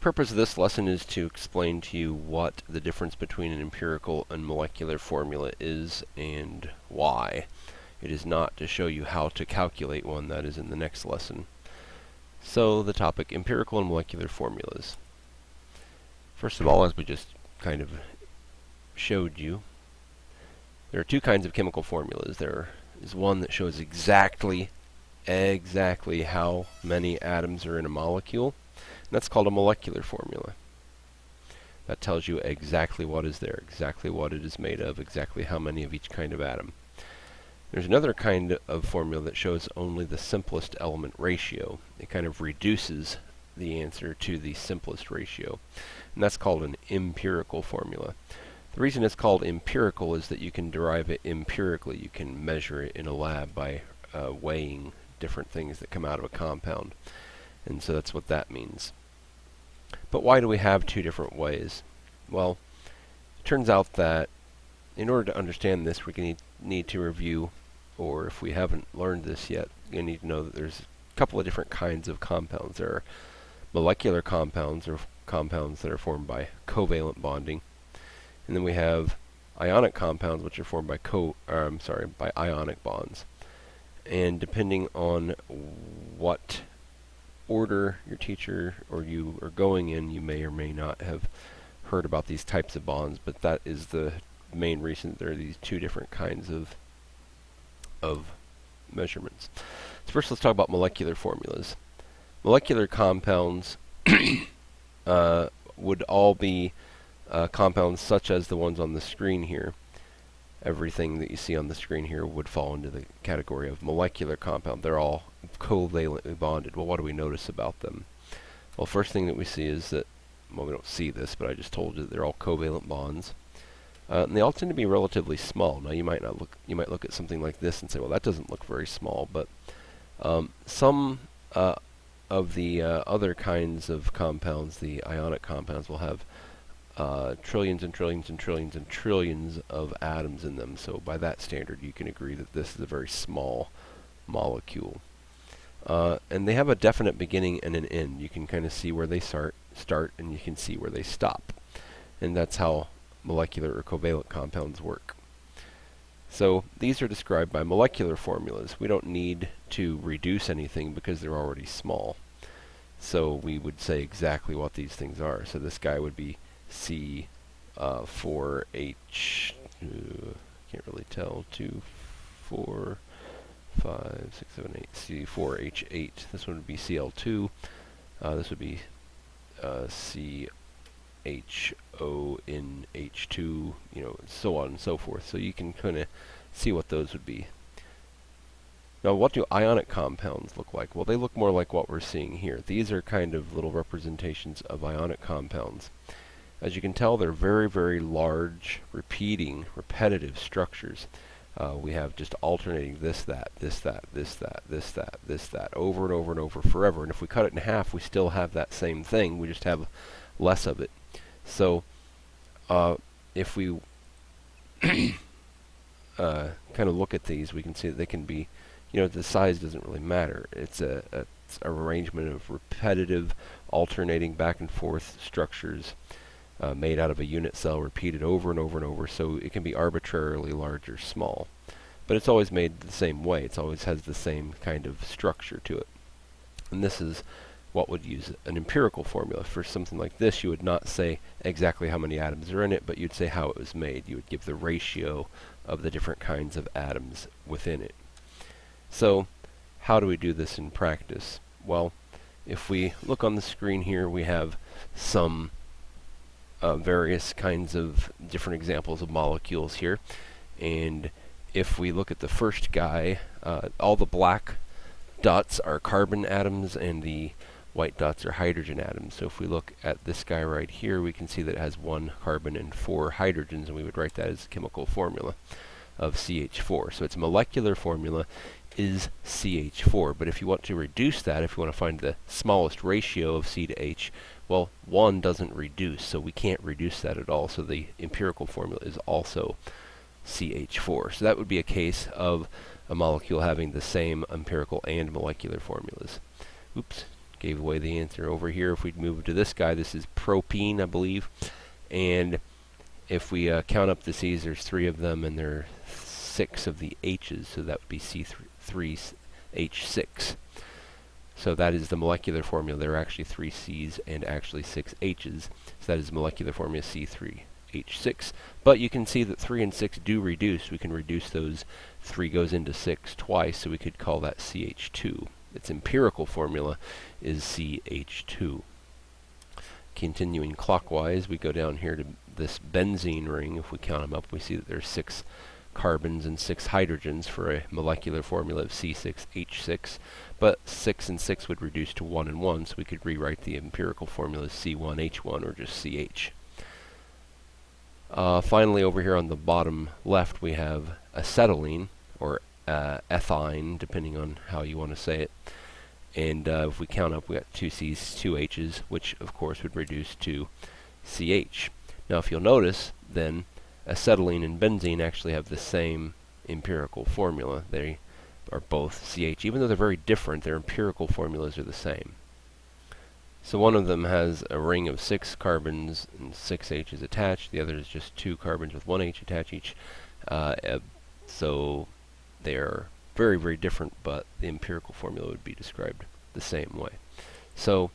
purpose of this lesson is to explain to you what the difference between an empirical and molecular formula is and why. It is not to show you how to calculate one. That is in the next lesson. So the topic, empirical and molecular formulas. First of all, as we just kind of showed you, there are two kinds of chemical formulas. There is one that shows exactly how many atoms are in a molecule. And that's called a molecular formula. That tells you exactly what is there, exactly what it is made of, exactly how many of each kind of atom. There's another kind of formula that shows only the simplest element ratio. It kind of reduces the answer to the simplest ratio. And that's called an empirical formula. The reason it's called empirical is that you can derive it empirically. You can measure it in a lab by weighing different things that come out of a compound. And so that's what that means. But why do we have two different ways? Well, it turns out that in order to understand this, we need to review, or if we haven't learned this yet, you need to know that there's a couple of different kinds of compounds. There are molecular compounds, or compounds that are formed by covalent bonding. And then we have ionic compounds, which are formed by by ionic bonds. And depending on what order your teacher or you are going in, you may or may not have heard about these types of bonds, but that is the main reason that there are these two different kinds of measurements. So first let's talk about molecular formulas. Molecular compounds would all be compounds such as the ones on the screen here. Everything that you see on the screen here would fall into the category of molecular compound. They're all covalently bonded. Well, what do we notice about them? Well, first thing that we see is that, well, we don't see this, but I just told you that they're all covalent bonds. And they all tend to be relatively small. Now, you might look at something like this and say, well, that doesn't look very small, but some of the other kinds of compounds, the ionic compounds, will have trillions and trillions and trillions and trillions of atoms in them. So by that standard, you can agree that this is a very small molecule. And they have a definite beginning and an end. You can kind of see where they start and you can see where they stop. And that's how molecular or covalent compounds work. So these are described by molecular formulas. We don't need to reduce anything because they're already small. So we would say exactly what these things are. So this guy would be C4H, can't really tell, 2, 4, 5, 6, 7, 8, C4H8. This one would be Cl2. This would be CHONH2, so on and so forth. So you can kind of see what those would be. Now, what do ionic compounds look like? Well, they look more like what we're seeing here. These are kind of little representations of ionic compounds. As you can tell, they're very, very large, repetitive structures. We have just alternating this, that, this, that, this, that, this, that, this, that, over and over and over forever. And if we cut it in half, we still have that same thing. We just have less of it. So if we kind of look at these, we can see that they can be, the size doesn't really matter. It's a arrangement of repetitive, alternating back and forth structures made out of a unit cell, repeated over and over and over, so it can be arbitrarily large or small. But it's always made the same way. It always has the same kind of structure to it. And this is what would use an empirical formula. For something like this, you would not say exactly how many atoms are in it, but you'd say how it was made. You would give the ratio of the different kinds of atoms within it. So, how do we do this in practice? Well, if we look on the screen here, we have some various kinds of different examples of molecules here. And if we look at the first guy, all the black dots are carbon atoms and the white dots are hydrogen atoms. So if we look at this guy right here, we can see that it has 1 carbon and 4 hydrogens, and we would write that as a chemical formula of CH4. So its molecular formula is CH4. But if you want to reduce that, if you want to find the smallest ratio of C to H, well, 1 doesn't reduce, so we can't reduce that at all. So the empirical formula is also CH4. So that would be a case of a molecule having the same empirical and molecular formulas. Oops, gave away the answer. Over here, if we'd move to this guy, this is propene, I believe. And if we count up the C's, there's 3 of them, and there are 6 of the H's, so that would be C3H6. So that is the molecular formula. There are actually 3 C's and actually 6 H's. So that is molecular formula C3H6. But you can see that 3 and 6 do reduce. We can reduce those. 3 goes into 6 twice, so we could call that CH2. Its empirical formula is CH2. Continuing clockwise, we go down here to this benzene ring. If we count them up, we see that there's 6 carbons and 6 hydrogens for a molecular formula of C6H6. But 6 and 6 would reduce to 1 and 1, so we could rewrite the empirical formula as C1H1 or just CH. Finally, over here on the bottom left, we have acetylene, or ethine, depending on how you want to say it. And if we count up, we got 2 C's, 2 H's, which of course would reduce to CH. Now if you'll notice, then acetylene and benzene actually have the same empirical formula. They are both CH. Even though they're very different, their empirical formulas are the same. So one of them has a ring of 6 carbons and 6 H's attached. The other is just 2 carbons with 1 H attached each. So they are very, very different, but the empirical formula would be described the same way. So,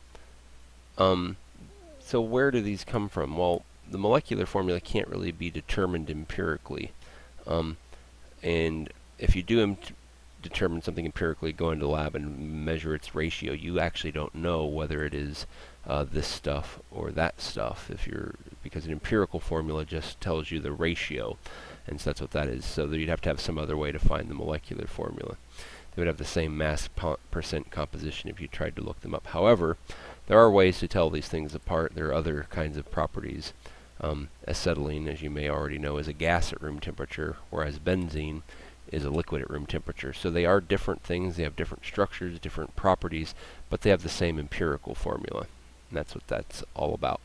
so where do these come from? Well, the molecular formula can't really be determined empirically. And if you do determine something empirically, go into the lab and measure its ratio, you actually don't know whether it is this stuff or that stuff, because an empirical formula just tells you the ratio, and so that's what that is. So you'd have to have some other way to find the molecular formula. They would have the same mass percent composition if you tried to look them up. However, there are ways to tell these things apart. There are other kinds of properties. Acetylene, as you may already know, is a gas at room temperature, whereas benzene is a liquid at room temperature. So they are different things. They have different structures, different properties, but they have the same empirical formula. And that's what that's all about.